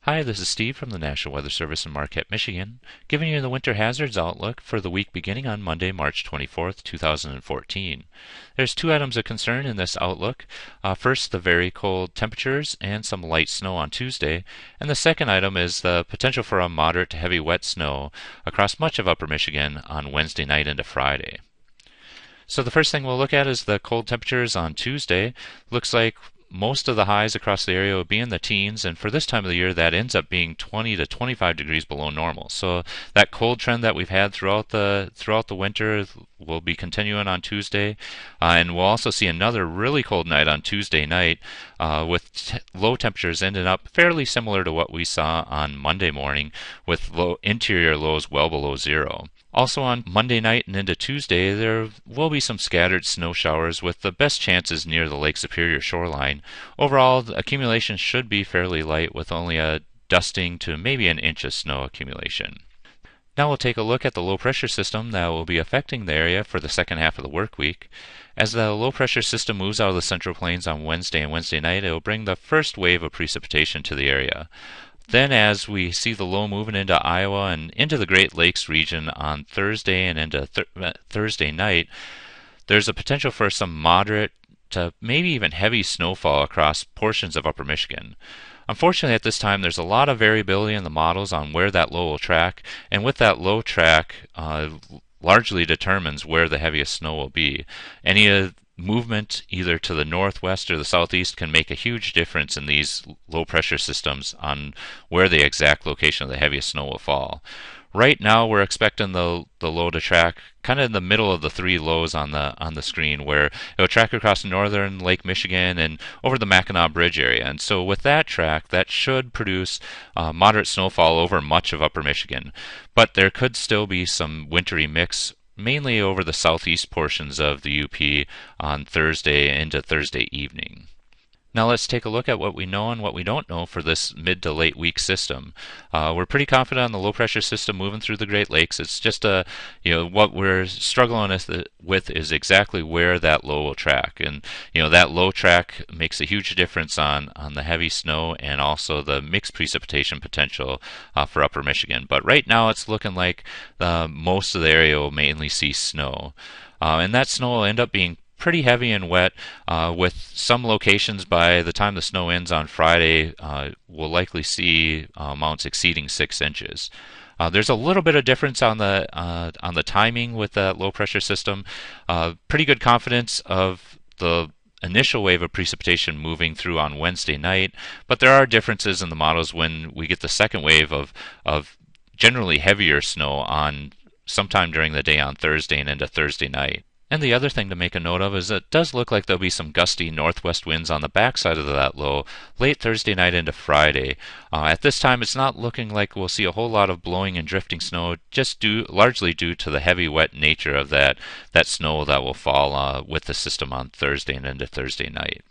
Hi, this is Steve from the National Weather Service in Marquette, Michigan, giving you the winter hazards outlook for the week beginning on Monday, March 24th, 2014. There's two items of concern in this outlook. First, the very cold temperatures and some light snow on Tuesday, and the second item is the potential for a moderate to heavy wet snow across much of upper Michigan on Wednesday night into Friday. So the first thing we'll look at is the cold temperatures on Tuesday. Looks like most of the highs across the area will be in the teens, and for this time of the year that ends up being 20 to 25 degrees below normal. So that cold trend that we've had throughout the winter will be continuing on Tuesday, and we'll also see another really cold night on Tuesday night with low temperatures ending up fairly similar to what we saw on Monday morning, with interior lows well below zero. Also on Monday night and into Tuesday, there will be some scattered snow showers with the best chances near the Lake Superior shoreline. Overall, the accumulation should be fairly light with only a dusting to maybe an inch of snow accumulation. Now we'll take a look at the low pressure system that will be affecting the area for the second half of the work week. As the low pressure system moves out of the Central Plains on Wednesday and Wednesday night, it will bring the first wave of precipitation to the area. Then as we see the low moving into Iowa and into the Great Lakes region on Thursday and into Thursday night, there's a potential for some moderate to maybe even heavy snowfall across portions of upper Michigan. Unfortunately, at this time, there's a lot of variability in the models on where that low will track, and with that low track, largely determines where the heaviest snow will be. Any movement either to the northwest or the southeast can make a huge difference in these low pressure systems on where the exact location of the heaviest snow will fall. Right now we're expecting the low to track kind of in the middle of the three lows on the screen, where it'll track across northern Lake Michigan and over the Mackinac Bridge area. And so with that track, that should produce moderate snowfall over much of upper Michigan. But there could still be some wintry mix mainly over the southeast portions of the UP on Thursday into Thursday evening. Now let's take a look at what we know and what we don't know for this mid to late week system. We're pretty confident on the low pressure system moving through the Great Lakes. It's just what we're struggling with is exactly where that low will track, and that low track makes a huge difference on the heavy snow and also the mixed precipitation potential for upper Michigan. But right now it's looking like most of the area will mainly see snow, and that snow will end up being pretty heavy and wet, with some locations by the time the snow ends on Friday we'll likely see amounts exceeding 6 inches. There's a little bit of difference on the timing with that low pressure system. Pretty good confidence of the initial wave of precipitation moving through on Wednesday night, but there are differences in the models when we get the second wave of generally heavier snow on sometime during the day on Thursday and into Thursday night. And the other thing to make a note of is it does look like there'll be some gusty northwest winds on the backside of that low late Thursday night into Friday. At this time, it's not looking like we'll see a whole lot of blowing and drifting snow, just largely due to the heavy wet nature of that snow that will fall with the system on Thursday and into Thursday night.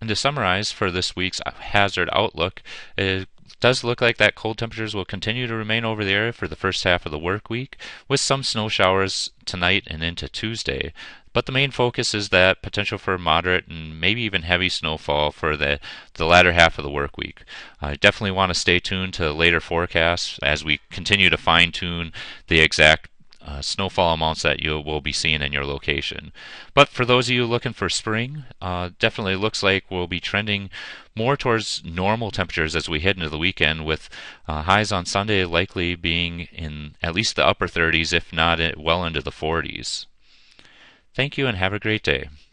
And to summarize for this week's hazard outlook, it does look like that cold temperatures will continue to remain over the area for the first half of the work week, with some snow showers tonight and into Tuesday. But the main focus is that potential for moderate and maybe even heavy snowfall for the latter half of the work week. I definitely want to stay tuned to later forecasts as we continue to fine-tune the exact snowfall amounts that you will be seeing in your location. But for those of you looking for spring, definitely looks like we'll be trending more towards normal temperatures as we head into the weekend, with highs on Sunday likely being in at least the upper 30s, if not well into the 40s. Thank you and have a great day.